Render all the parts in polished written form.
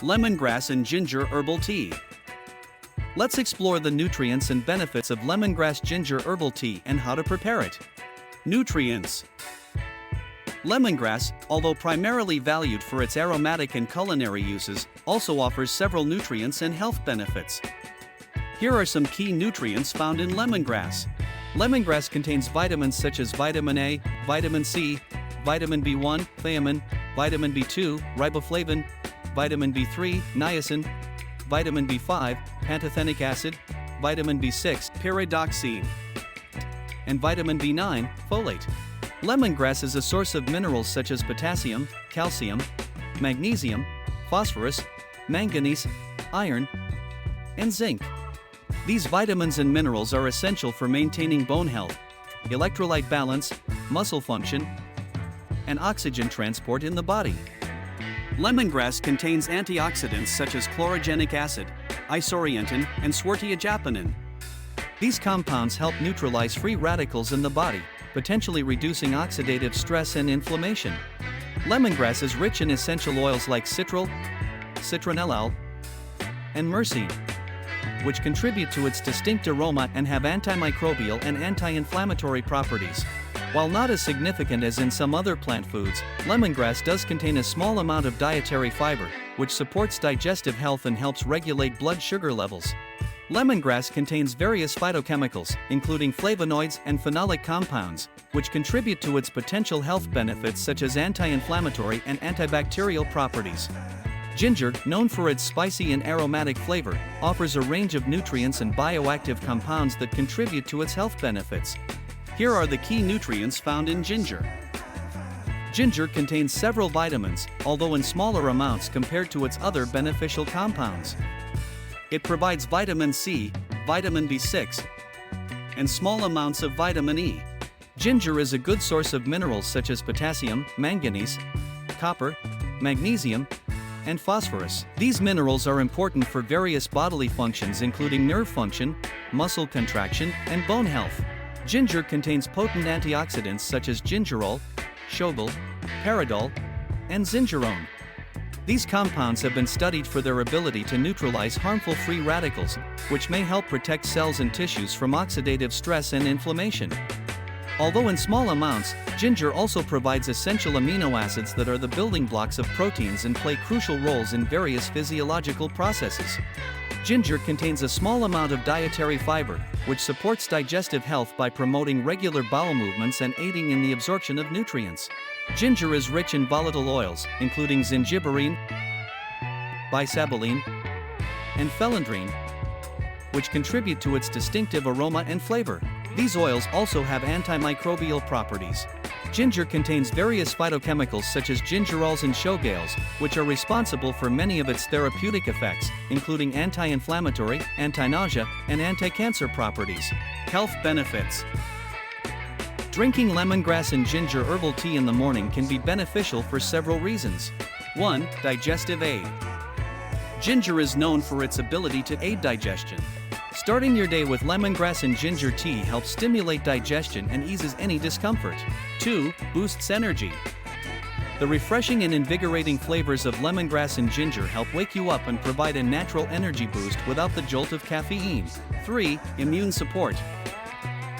Lemongrass and ginger herbal tea. Let's explore the nutrients and benefits of lemongrass ginger herbal tea and how to prepare it. Nutrients. Lemongrass, although primarily valued for its aromatic and culinary uses, also offers several nutrients and health benefits. Here are some key nutrients found in lemongrass. Lemongrass contains vitamins such as vitamin A, vitamin C, vitamin B1, thiamine, vitamin B2, riboflavin, vitamin B3, niacin, vitamin B5, pantothenic acid, vitamin B6, pyridoxine, and vitamin B9, folate. Lemongrass is a source of minerals such as potassium, calcium, magnesium, phosphorus, manganese, iron, and zinc. These vitamins and minerals are essential for maintaining bone health, electrolyte balance, muscle function, and oxygen transport in the body. Lemongrass contains antioxidants such as chlorogenic acid, isoriantin, and swertiajapanin. These compounds help neutralize free radicals in the body, potentially reducing oxidative stress and inflammation. Lemongrass is rich in essential oils like citral, citronellal, and myrcene, which contribute to its distinct aroma and have antimicrobial and anti-inflammatory properties. While not as significant as in some other plant foods, lemongrass does contain a small amount of dietary fiber, which supports digestive health and helps regulate blood sugar levels. Lemongrass contains various phytochemicals, including flavonoids and phenolic compounds, which contribute to its potential health benefits such as anti-inflammatory and antibacterial properties. Ginger, known for its spicy and aromatic flavor, offers a range of nutrients and bioactive compounds that contribute to its health benefits. Here are the key nutrients found in ginger. Ginger contains several vitamins, although in smaller amounts compared to its other beneficial compounds. It provides vitamin C, vitamin B6, and small amounts of vitamin E. Ginger is a good source of minerals such as potassium, manganese, copper, magnesium, and phosphorus. These minerals are important for various bodily functions including nerve function, muscle contraction, and bone health. Ginger contains potent antioxidants such as gingerol, shogal, paradol, and zingerone. These compounds have been studied for their ability to neutralize harmful free radicals, which may help protect cells and tissues from oxidative stress and inflammation. Although in small amounts, ginger also provides essential amino acids that are the building blocks of proteins and play crucial roles in various physiological processes. Ginger contains a small amount of dietary fiber, which supports digestive health by promoting regular bowel movements and aiding in the absorption of nutrients. Ginger is rich in volatile oils, including zingiberine, bisabolene, and phellandrine, which contribute to its distinctive aroma and flavor. These oils also have antimicrobial properties. Ginger contains various phytochemicals such as gingerols and shogales, which are responsible for many of its therapeutic effects, including anti-inflammatory, anti-nausea, and anti-cancer properties. Health benefits. Drinking lemongrass and ginger herbal tea in the morning can be beneficial for several reasons. 1. Digestive aid. Ginger is known for its ability to aid digestion. Starting your day with lemongrass and ginger tea helps stimulate digestion and eases any discomfort. 2. Boosts energy. The refreshing and invigorating flavors of lemongrass and ginger help wake you up and provide a natural energy boost without the jolt of caffeine. 3. Immune support.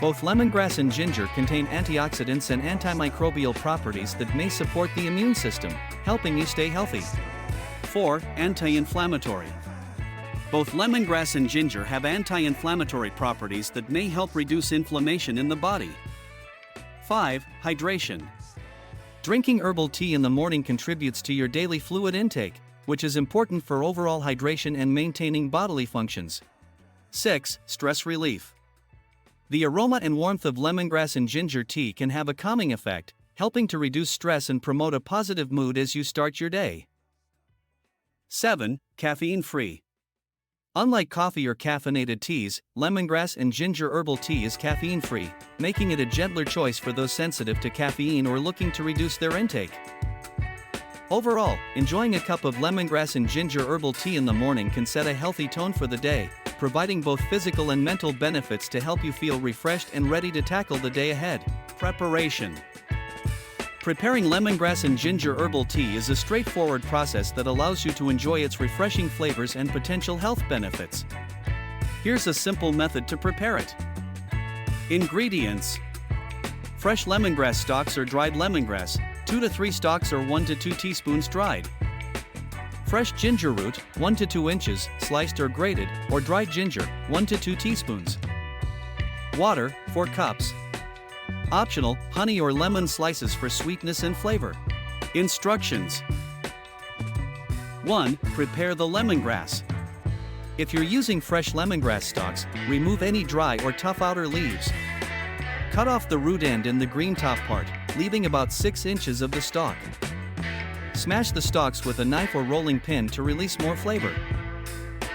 Both lemongrass and ginger contain antioxidants and antimicrobial properties that may support the immune system, helping you stay healthy. 4. Anti-inflammatory. Both lemongrass and ginger have anti-inflammatory properties that may help reduce inflammation in the body. 5. Hydration. Drinking herbal tea in the morning contributes to your daily fluid intake, which is important for overall hydration and maintaining bodily functions. 6. Stress relief. The aroma and warmth of lemongrass and ginger tea can have a calming effect, helping to reduce stress and promote a positive mood as you start your day. 7. Caffeine-free. Unlike coffee or caffeinated teas, lemongrass and ginger herbal tea is caffeine-free, making it a gentler choice for those sensitive to caffeine or looking to reduce their intake. Overall, enjoying a cup of lemongrass and ginger herbal tea in the morning can set a healthy tone for the day, providing both physical and mental benefits to help you feel refreshed and ready to tackle the day ahead. Preparation. Preparing lemongrass and ginger herbal tea is a straightforward process that allows you to enjoy its refreshing flavors and potential health benefits. Here's a simple method to prepare it. Ingredients: fresh lemongrass stalks or dried lemongrass, 2 to 3 stalks or 1 to 2 teaspoons dried. Fresh ginger root, 1 to 2 inches, sliced or grated, or dried ginger, 1 to 2 teaspoons. Water, 4 cups. Optional, honey or lemon slices for sweetness and flavor. Instructions: 1. Prepare the lemongrass. If you're using fresh lemongrass stalks, remove any dry or tough outer leaves. Cut off the root end and the green top part, leaving about 6 inches of the stalk. Smash the stalks with a knife or rolling pin to release more flavor.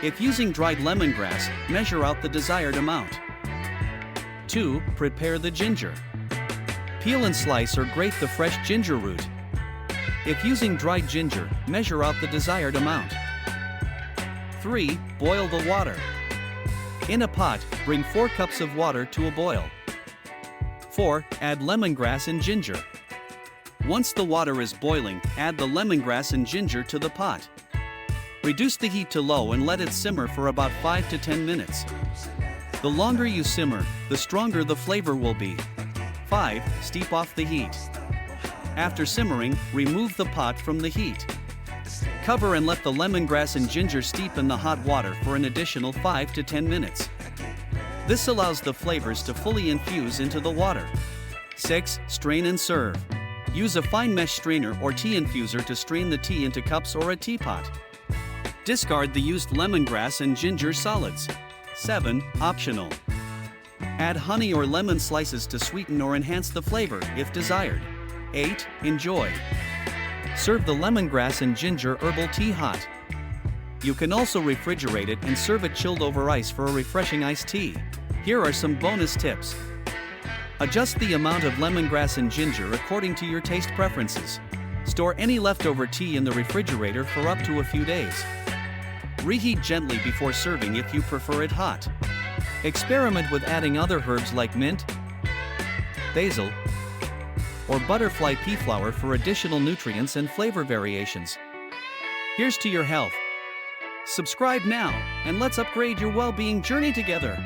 If using dried lemongrass, measure out the desired amount. 2. Prepare the ginger. Peel and slice or grate the fresh ginger root. If using dried ginger, measure out the desired amount. 3. Boil the water. In a pot, bring 4 cups of water to a boil. 4. Add lemongrass and ginger. Once the water is boiling, add the lemongrass and ginger to the pot. Reduce the heat to low and let it simmer for about 5 to 10 minutes. The longer you simmer, the stronger the flavor will be. 5. Steep off the heat. After simmering, remove the pot from the heat. Cover and let the lemongrass and ginger steep in the hot water for an additional 5 to 10 minutes. This allows the flavors to fully infuse into the water. 6. Strain and serve. Use a fine mesh strainer or tea infuser to strain the tea into cups or a teapot. Discard the used lemongrass and ginger solids. 7. Optional. Add honey or lemon slices to sweeten or enhance the flavor if desired. 8. Enjoy. Serve the lemongrass and ginger herbal tea hot. You can also refrigerate it and serve it chilled over ice for a refreshing iced tea. Here are some bonus tips. Adjust the amount of lemongrass and ginger according to your taste preferences. Store any leftover tea in the refrigerator for up to a few days. Reheat gently before serving if you prefer it hot. Experiment with adding other herbs like mint, basil, or butterfly pea flower for additional nutrients and flavor variations. Here's to your health. Subscribe now, and let's upgrade your well-being journey together.